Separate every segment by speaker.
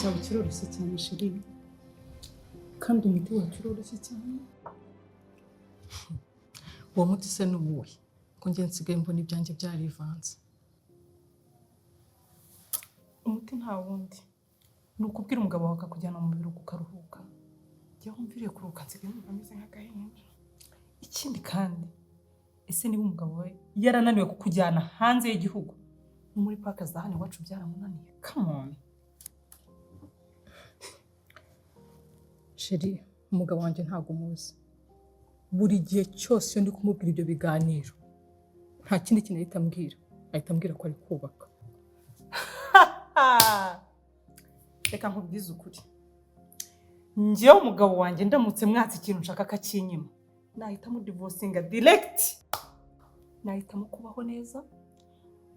Speaker 1: cyawe kiroroshye cyane sheri kandi umuti wacu uroroshye cyane.
Speaker 2: uwo muti se n'uwuhe ko njye nsigaye mbona ibyanjye byarivanze?
Speaker 1: Umuti nta wundi ni ukubwira umugabo wawe akakujyana mu biro ukaruhuka. Jya wumvire kuruhuka nsigaye numva meze nk'agahinja. Ikindi kandi ese niba umugabo we yarananiwe kukujyana hanze y'igihugu no muri park za hano iwacu byaramunaniye, come on.
Speaker 2: Sheri, umugabo wanjye ntago muzi. Buri gihe cyose iyo ndi kumubwira ibyo biganiro nta kindi kintu ahita ambwira ko ari kubaka.
Speaker 1: Reka nkubwize ukuri, njyewe umugabo wanjye ndamutse mwatse ikintu nshaka akakinyima nahitamo divorcinga direct. Nahitamo kubaho neza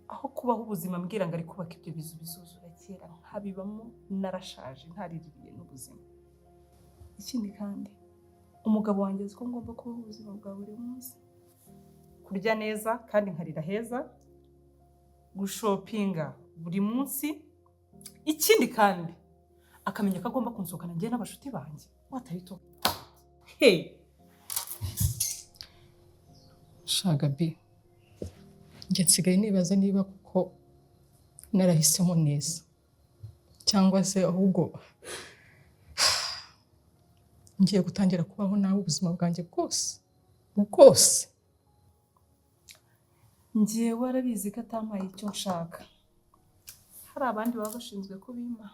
Speaker 1: aho kubaho ubuzima mbwira ngo ari kubaka ibyo bizu bizuzura kera nkabibamo narashaje ntariririye n'ubuzima. Ikindi kandi umugabo wanjye azi ko ngomba kubaho ubuzima bwa buri munsi, kurya neza kandi nkarira heza, gushopinga buri munsi. Ikindi kandi akamenya ko agomba kunsohokana njye n'abashuti banjye. Watayito hey
Speaker 2: Shagabi, njye nsigaye nibaza niba kuko narahisemo neza cyangwa se ahubwo ngiye gutangira kubaho nawe ubuzima bwanjye bwose.
Speaker 1: Ngiye warabizi ko atampaye icyo nshaka. Hari abandi baba bashinzwe kubima.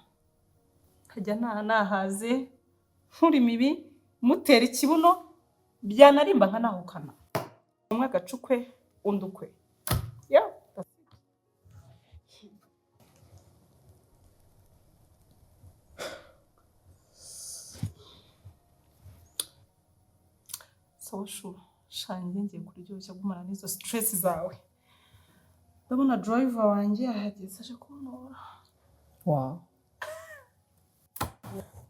Speaker 1: Kajya nahaze nkuri mibi mutera ikibuno byanarimba nka nahukana. Umwe agacukwe undi ukwe. Yeah. So sure. Shange ngiye kuryoshya gumana n'izo stress zawe. Ndabona driver wanjye yahageze aje kuntora.
Speaker 2: Wow.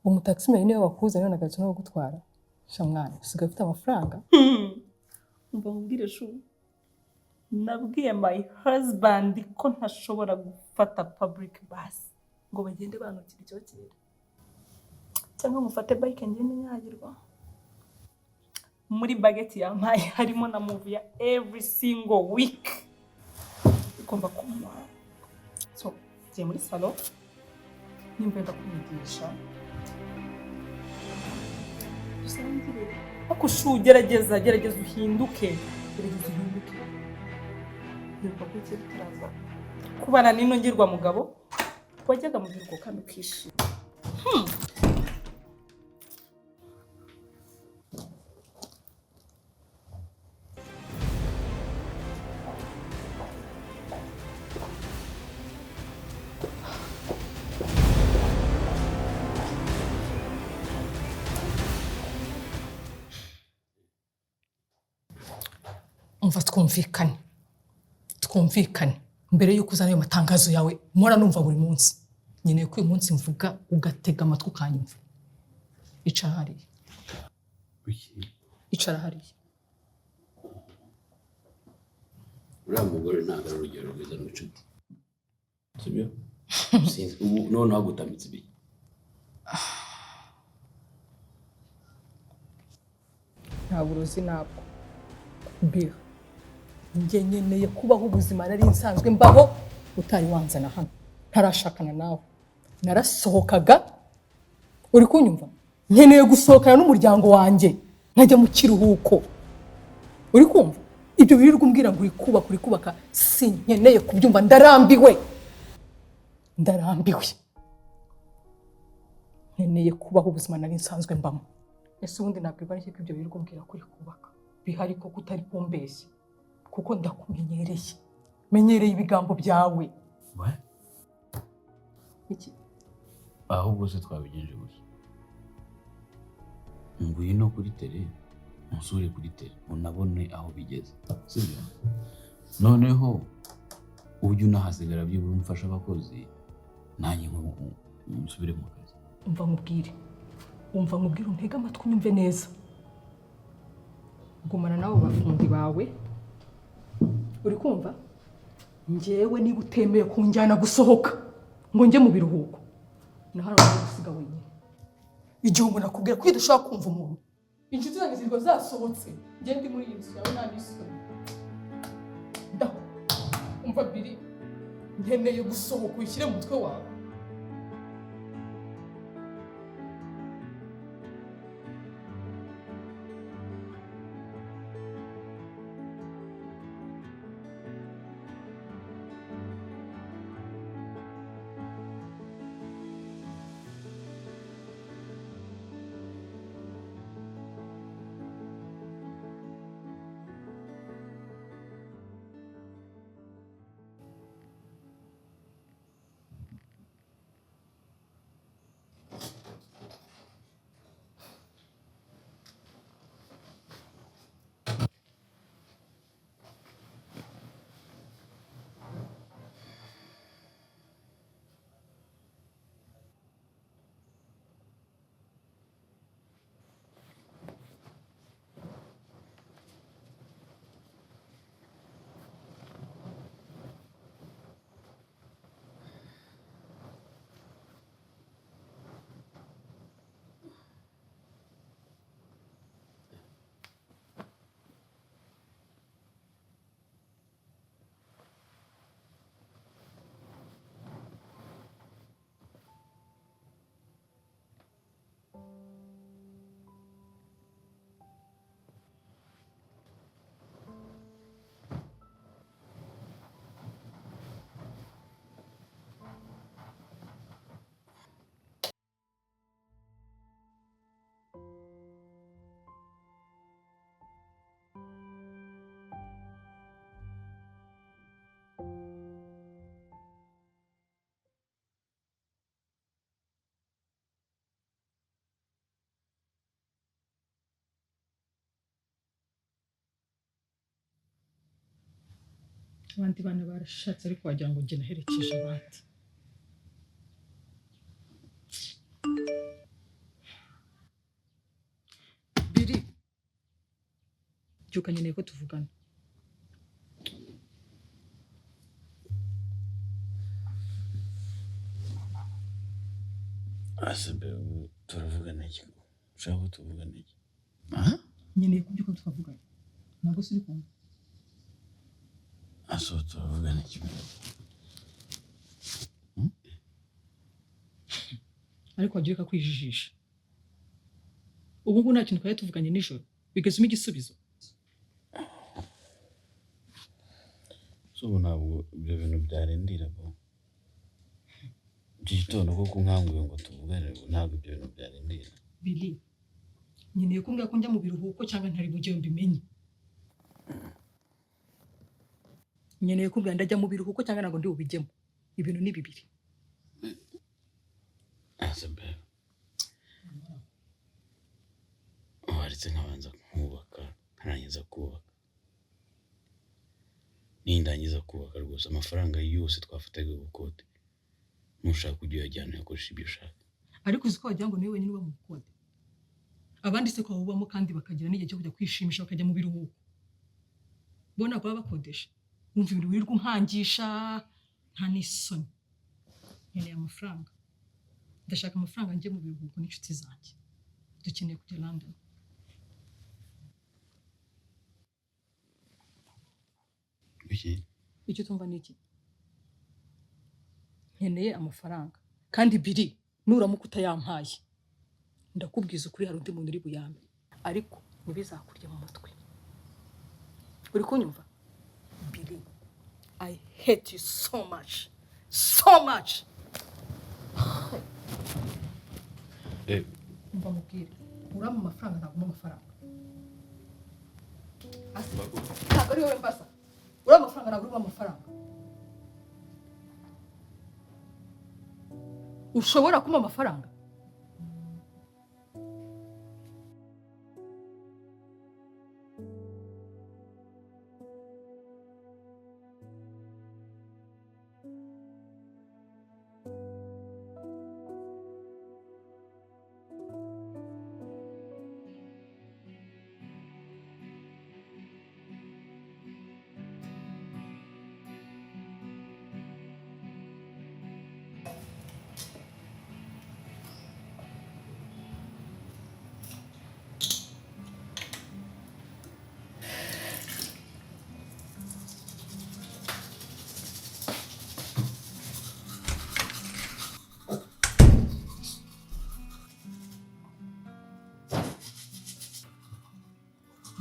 Speaker 2: Umutaximene niwe wakuze none agatse no gutwara. Shamwana, usigaye ufite amafaranga?
Speaker 1: Umva mbwire shu. Nabwiye my husband ko ntashobora gufata public bus ngo bagende banukira icyo kera. Cyangwa mufate bike ngende nyagirwa. Muri bageti yampaye harimo na movie ya every single week. Ikomba kumwa. So, je muri salon. Nimbenda kumwigisha. Usangire. Akushu gerageza uhinduke. Yumva ko cyo turaza. Kubana nino ngirwa mugabo. Wajyaga mu biruko kandi ukishima.
Speaker 2: Umva twumvikane mbere yuko uzana ayo matangazo yawe mpora numva buri munsi. Nyine ko uyu munsi mvuga ugatega amatwi ukanyumva. Icara hariya.
Speaker 3: Uriya mugore ntabwo ari urugero rwiza n'ubucuti. Sibyo? Ubu noneho gutamitse ibi.
Speaker 2: Ntabwo uruzi nabwo. Bira. Njye nkeneye kubaho ubuzima nari nsanzwe mbaho utari wanzana hano. Ntarashakana nawe. Narasohokaga. Uri kunyumva? Nkeneye gusohokana n'umuryango wanjye. Nkajya mu kiruhuko. Uri kumva? Ibyo birirwa umbwira ngo uri kubaka sinkeneye kubyumva. Ndarambiwe. Nkeneye kubaho ubuzima nari nsanzwe mbamo. Ese ubundi nabwirwa n'iki ko ibyo birirwa umbwira ko uri kubaka? Bihari ko kutari kumbeshya. Kuko ndakumenyereye. Menyereye ibigambo byawe.
Speaker 3: We?
Speaker 2: Iki?
Speaker 3: Ahubwo se twabigenje gusa. Ngwino kuri tele, unsure kuri tele, unabone aho bigeze. Sibyo? Noneho ujye unahasigara byibura umfasha abakozi nanjye nsubire mu kazi.
Speaker 2: Umva nkubwire untega amatwi unyumve neza. Gumana nabo bafundi bawe. Uri kumva? Njyewe niba utemeye kunjyana gusohoka ngo njye mu biruhuko na hano uri gusiga wenyine. Igihe umuntu akubwira ko udashobora kumva umuntu, inshuti zanjye zirwa zasohotse, njye ndi muri iyi nzu yawe nta n'isoni. Ndaho umva Biri, nkeneye gusohoka uyishyire mu mutwe wawe. Abandi bana barashatse ariko wagira ngo njye naherekeje abandi. Biri, byuka nkeneye ko tuvugana.
Speaker 3: Asembe turavugana iki? Ushaka ko tuvugana iki?
Speaker 2: Nkeneye ko byuka tukavugana. Ntabwo siri kumva.
Speaker 3: Aso turavugana iki?
Speaker 2: Ariko wagira ko kwijijisha. Ubu ngubu nta kintu twari tuvuganye nijoro. Bigezemo igisubizo.
Speaker 3: So ntabwo ibyo bintu byarindira bo. Gitondo ko kunkanguye ngo tuvugane ntabwo ibyo bintu byarindira.
Speaker 2: Bili, nkeneye kumbwira ko njya mu biruhuko cyangwa ntari bujye mbimenye. Nkeneye kumbwira ndajya mu biruhuko cyangwa ntabwo ndi bubijyemo. Ibintu ni bibiri.
Speaker 3: Asembe. Waretse nkabanza kubaka, nkarangiza kubaka. Nindangiza kubaka rwose amafaranga yose twafataga ubukode. Nushaka kujya uyajyana ukoresha ibyo ushaka.
Speaker 2: Ariko uzi ko wagira ngo niwe wenyine uba mu bukode. Abandi se ko babamo kandi bakagira n'igihe cyo kujya kwishimisha bakajya mu biruhuko. Bona baba bakodesha. Wumva ibintu wirirwa umpangisha nta n'isoni. Nkeneye amafaranga. Ndashaka amafaranga njye mu biruhuko n'inshuti zanjye. Dukeneye kujya London. Icyo tumva ni iki? Nkeneye amafaranga. Kandi Biri, nuramuka utayampaye, ndakubwiza ukuri hari undi muntu uri buyambe. Ariko mubizakurya mu mutwe. Uri kunyumva? Biri, I hate you so much. So much. Mva mubwire. Urama amafaranga ntabwo amafaranga. Ntabwo ari wowe mbasa. Urama amafaranga ntabwo urama amafaranga. Ushobora kumpa amafaranga?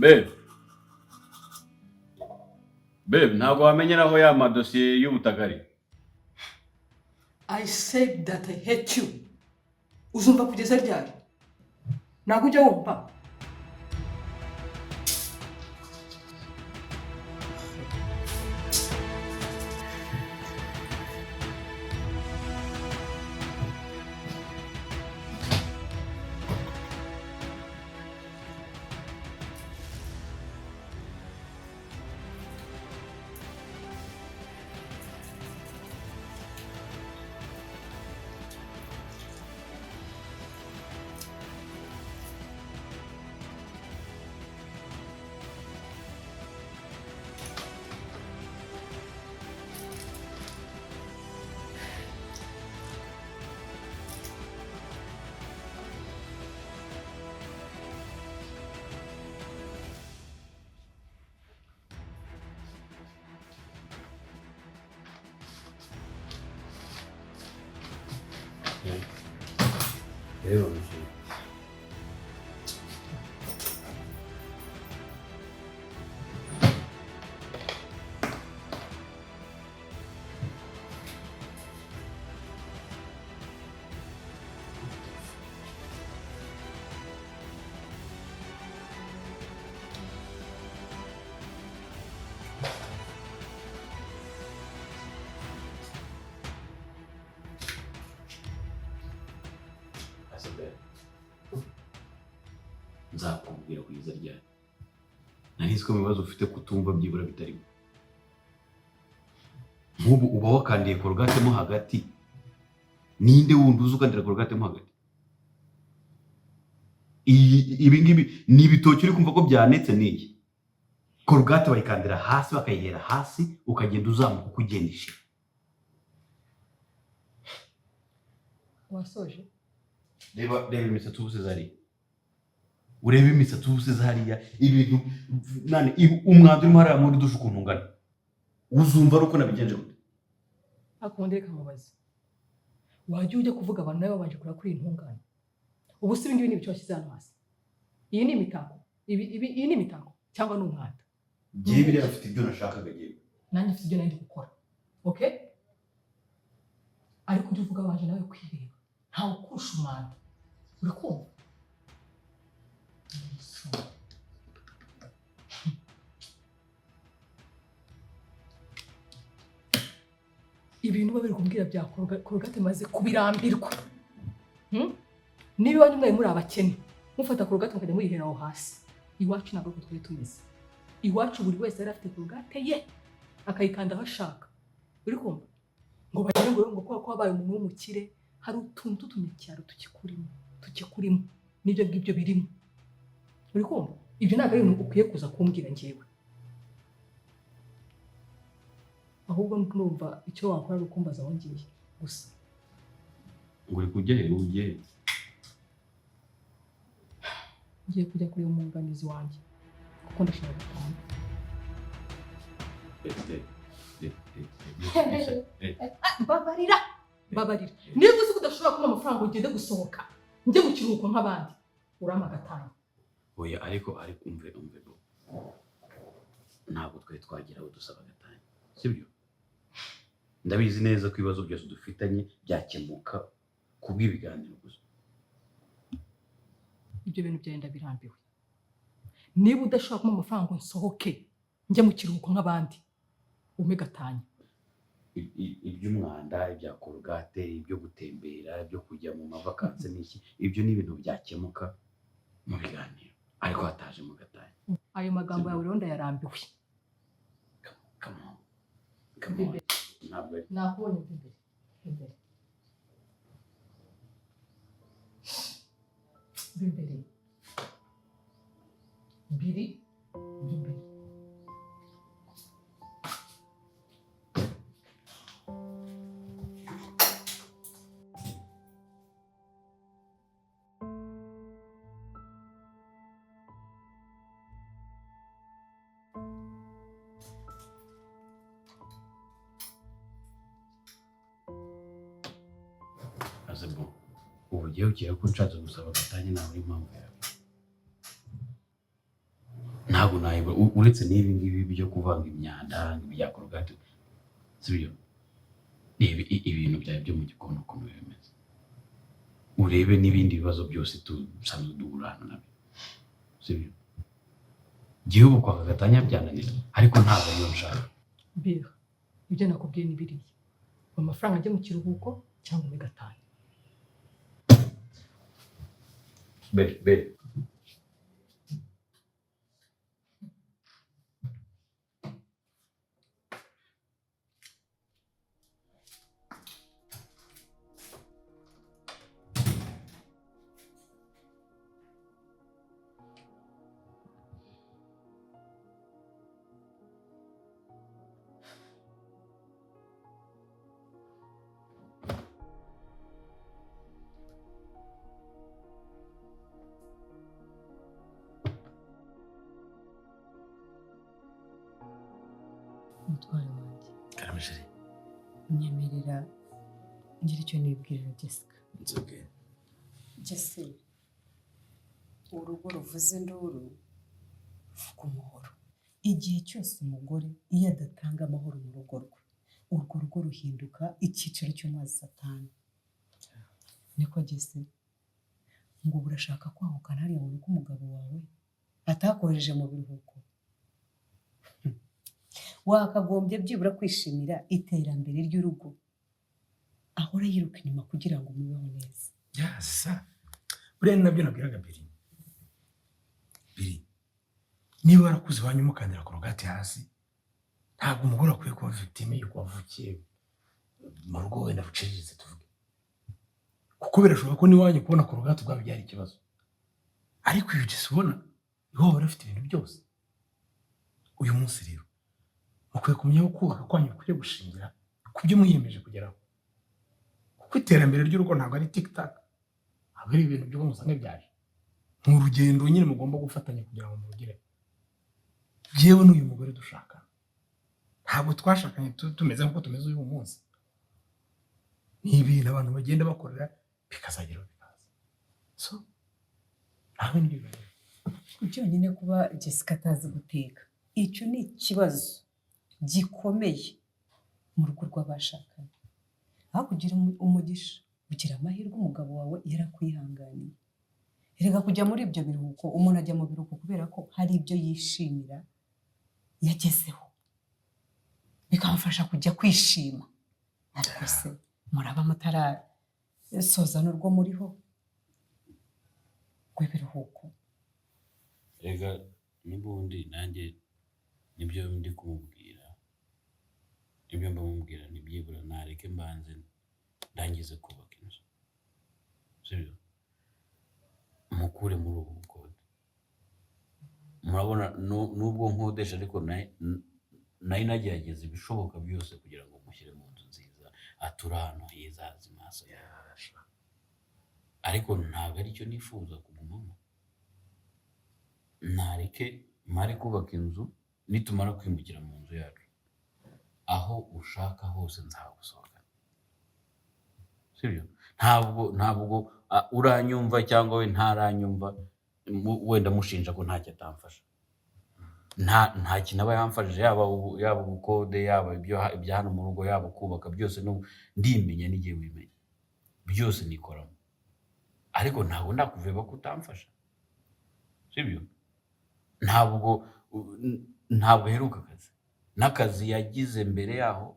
Speaker 3: Babe. Babe, ntabwo wamenyeraho ya madosiye y'ubutagari.
Speaker 2: I said that I hate you. Uzumva kugeza ryari? Ntabwo ujya wumva.
Speaker 3: Rero nzakubwira kugeza ryari. Narizi ko ibibazo ufite kutumva byibura bitarimo. Nk'ubu uba wakandiye Colgate mo hagati. Ninde wundi uzi ukandira Colgate mo hagati? Ibi ngibi ni ibitoki uri kumva ko byanetse n'iki? Colgate bayikandira hasi bakayihera hasi ukagenda uzamuka uko ugendesha.
Speaker 2: Wasoje?
Speaker 3: Reba imisatsi ubuse zari. Urebe imisatsi ubuse zariya ibintu nane umwandu urimo hariya muri dusha ukuntu ungana. Uzumva ruko nabigenje gute?
Speaker 2: Akonde kamubaza. Wajya ujya kuvuga abantu nawe babanje kura kuri intungane. Ubu si ibingibi ni ibice washyize hano hasi. Iyi ni imitako. Iyi ni imitako cyangwa ni umwanda.
Speaker 3: Ngiye biri afite ibyo nashakaga giye.
Speaker 2: Nanjye mfite ibyo nari gukora. Okay? Ariko ujye uvuga abanje nawe kwireba. Ntawe ukurusha umwanda. Uri kumva? Ibintu babiri kubwira bya Colgate maze kubirambirwa. Niba bandi muri abakene mufata Colgate mukajya muyihera aho hasi. Iwacu ntabwo twari tumeze. Iwacu buri wese yari afite Colgate ye akayikanda aho ashaka. Uri kumva? Ngo bagire ngo ko wabaye umuntu w'umukire hari utuntu tutunyacyaro tukikurimo nibyo bw'ibyo birimo. Uri kumva? Ibyo ntabwo ari ibintu ukwiye kuza kumbwira njyewe. Ahubwo ndumva icyo wakora ari ukumbaza aho ngiye gusa.
Speaker 3: Ngo uri kujya he ugiye?
Speaker 2: Ngiye kujya kureba umwunganizi wanjye kuko ndashaka gutaha. Babarira. Niba uzi ko udashobora kubona amafaranga ugende gusohoka njye mu kiruhuko nk'abandi urama gatanya.
Speaker 3: Oya ariko umve ntabwo twari twagira aho dusaba gatanya. Sibyo? Ndabizi neza ko ibibazo byose dufitanye byakemuka kubw'ibiganiro gusa.
Speaker 2: Ibyo bintu byenda birambiwe. Niba udashobora kubona amafaranga ngo nsohoke njye mu kiruhuko nk'abandi ume gatanya.
Speaker 3: Iby'umwanda, ibya Colgate, ibyo gutembera, ibyo kujya mu mavakansi n'iki, ibyo ni ibintu byakemuka mu biganiro. Ariko hataje mu gatanya.
Speaker 2: Ayo magambo yawe rero ndayarambiwe.
Speaker 3: Come on. Ntabwo ari.
Speaker 2: Nakubonye imbere. Biri.
Speaker 3: Azabo. Ubu gihe ko nshatse gusaba gatanya nawe impamvu yawe. nayibura uretse n'ibi ngibi byo kuvanga imyanda n'ibya Colgate sibyo ibintu byawe byo mu gikoni ukuntu bimeze urebe n'ibindi bibazo byose tusanzwe duhurana nabyo sibyo gihugu kwa gatanya byananira ariko ntabwo niyo nshaka
Speaker 2: bira ibyo nakubwiye ni biriya amafaranga ajya mu kiruhuko cyangwa muri gatanya
Speaker 3: be
Speaker 4: umutware wanjye
Speaker 3: karamisheri
Speaker 4: nyemerera ngira icyo nibwirira Jessica.
Speaker 3: nzoge
Speaker 4: Jesse urugo ruvuze induru vuga umuhoro. Igihe cyose umugore iyo adatanga amahoro mu rugo rwe urwo rugo ruhinduka icyiciro cy'umwazi satani. Niko Jesse ngo urashaka kwahukana hariya mu rugo umugabo wawe atakohereje mu biruhuko. Wakagombye byibura kwishimira iterambere ry'urugo ahora yiruka inyuma kugira ngo mubeho neza.
Speaker 5: Yasa buriya nabyo nabwiraga biri niba warakuze iwanyu mukandira Colgate hasi ntabwo umugore akwiye kuba victime y'uko wavukiye mu rugo wenda ruciriritse tuvuge kuko birashoboka ko n'iwanyu kubona Colgate ubwabo byari ikibazo ariko iyo ugeze ubona niho bari bafite ibintu byose. Uyu munsi rero mukwiye kumenya ko kubaka kwanyu kukwiye gushingira ku byo mwiyemeje kugeraho kuko iterambere ry'urugo ntabwo ari tiktak ntabwo ari ibintu byo musanga byaje ni urugendo nyine mugomba gufatanya kugira ngo murugire. Jewe n'uyu mugore dushaka ntabwo twashakanye tumeze nk'uko tumeze uyu munsi ni ibintu abantu bagenda bakorera bikazagera bikaza so ntabwo ni ibintu
Speaker 4: byonyine kuba Jessica atazi guteka icyo ni ikibazo gikomeye mu rugo rw'abashakanye. Aho kugira umugisha ugira amahirwe umugabo wawe yarakwihanganiye. Erega kujya muri ibyo biruhuko umuntu ajya mu biruhuko kubera ko hari ibyo yishimira yagezeho bikamufasha kujya kwishima. Ariko se muraba mutarasoza n'urwo muriho rw'ibiruhuko.
Speaker 3: rega n'ubundi nanjye nibyo ndi kumubwira ibyo mbamubwira nibyibura nareke mbanze ndangize kubaka inzu sibyo mukure muri ubu bukode. Murabona nubwo nkodesha ariko nayo nagerageza ibishoboka byose kugira ngo mushyire mu nzu nziza atura ahantu heza hazima hasa yarasha ariko ntabwo aricyo nifuza kugumamo. Nareke mare kubaka inzu nitumara kwimukira mu nzu yacu aho ushaka hose nzagusohoka sibyo ntabwo uranyumva cyangwa we ntaranyumva wenda mushinja ko ntacyo atamfasha nta kintu aba yamfashije yaba ubukode yaba ibya hano mu rugo yaba kubaka byose ndimenya n'igihe wimenya byose nikoramo ariko ntabwo ndakuveba ko utamfasha sibyo ntabwo heruka n'akazi yagize mbere yaho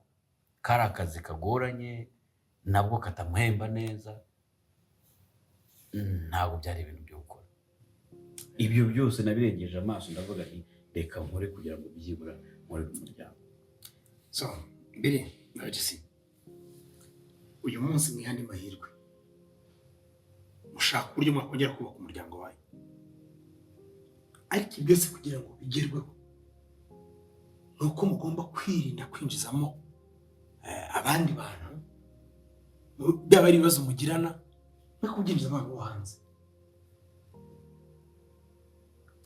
Speaker 3: kari akazi kagoranye nabwo katamuhemba neza ntabwo byari ibintu byo gukora. Ibyo byose nabirengeje amaso ndavuga nti reka nkore kugira ngo byibura nkore umuryango.
Speaker 5: so mbere nagisi uyu munsi mwihandi mahirwe mushaka uburyo mwakongera kubaka umuryango wawe ariko byose kugira ngo bigerweho nuko mugomba kwirinda kwinjizamo abandi bantu byaba ari ibibazo mugirana no kubyinjiza abantu bo hanze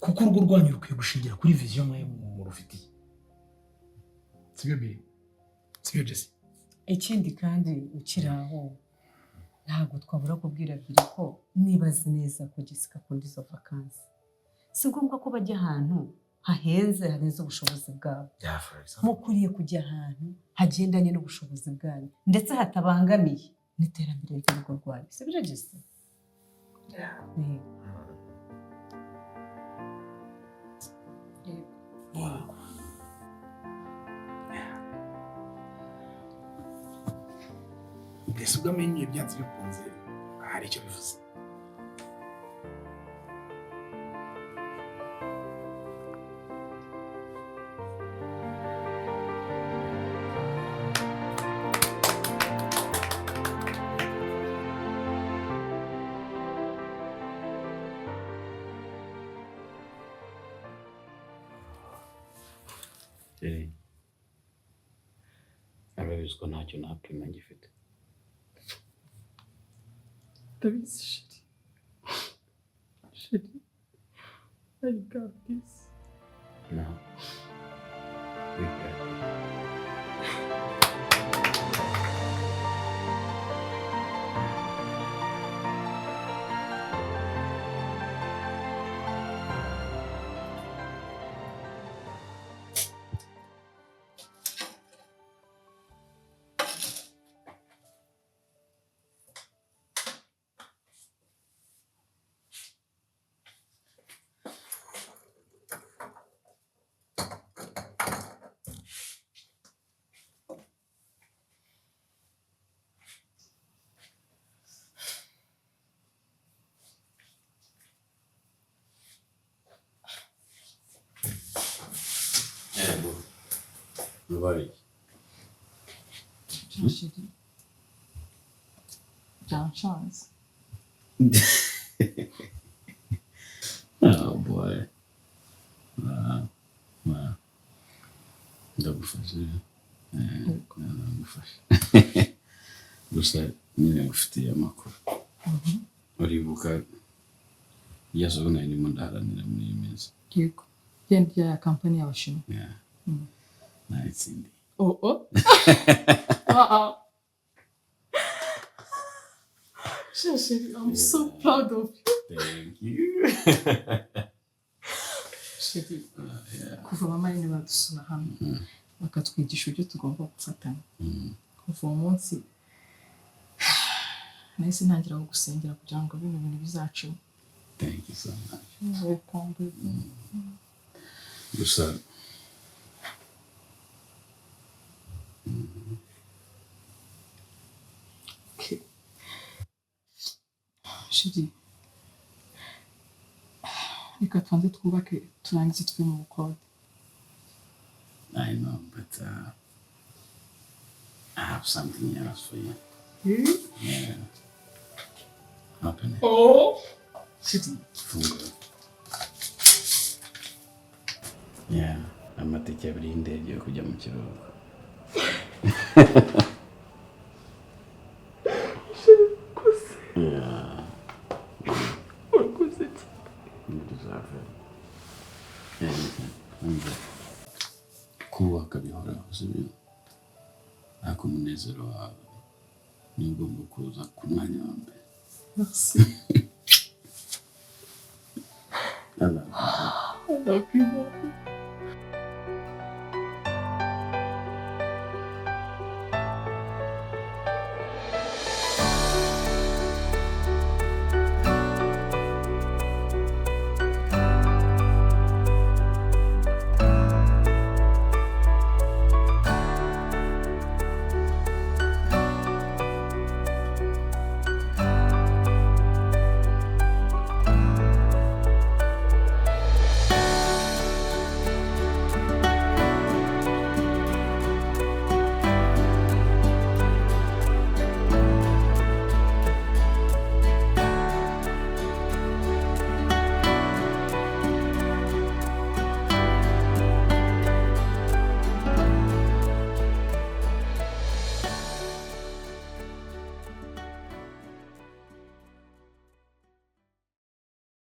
Speaker 5: kuko urugo rwanyu rukwiye gushingira kuri vision mwe murufitiye sibyo Jesse.
Speaker 4: Ikindi kandi ukiraho ntabwo twabura kubwira biri ko nibaze neza ko Jessica akunda izo vacances. Si ngombwa ko bajya ahantu hahenze harenze ubushobozi bwabo. Mukwiriye kujya ahantu hagendanye n'ubushobozi bwanyu ndetse hatabangamiye n'iterambere ry'urugo rwanyu. Si byo Jesse?
Speaker 5: mbese ubwo amenye byanze bikunze hari icyo bivuze.
Speaker 3: Arabizi ko ntacyo napima ngifite.
Speaker 2: Ndabizi sheri. I got this.
Speaker 3: No. We got it. Vai.
Speaker 2: Chance.
Speaker 3: Oh boy. Ndagufasha. Ndagufasha. Gusa nyine ngufitiye amakuru. Uribuka yazo nari ndaharanira muri iyi minsi.
Speaker 2: Yego. Yenda ya kampani y'abashinwa.
Speaker 3: Yeah. Naitsindi.
Speaker 2: Oh. Sheri, I'm so proud of you.
Speaker 3: Thank you.
Speaker 2: Sheri, kuva mama yine badusura hano bakatwigisha uburyo tugomba gufatanya. Kuva uwo munsi nahise ntangira gusengera kugira ngo bino bintu bizacemo.
Speaker 3: Thank you so much.
Speaker 2: You're welcome, baby.
Speaker 3: Gusa
Speaker 2: Sheri, reka tubanze twubake turangize tuve mu bukode.
Speaker 3: I know, but I have something else for you. Yeah. Open it.
Speaker 2: Oh, Sheri.
Speaker 3: Fungo. Yeah, amatike abiri y'indege yo kujya mu kiruhuko. Yeah. You deserve it. Yeah, kubaka bihoraho sibyo. Ariko umunezero wawe ni ugomba kuza ku mwanya wa mbere.
Speaker 2: Merci.
Speaker 3: I love you.
Speaker 2: I love you.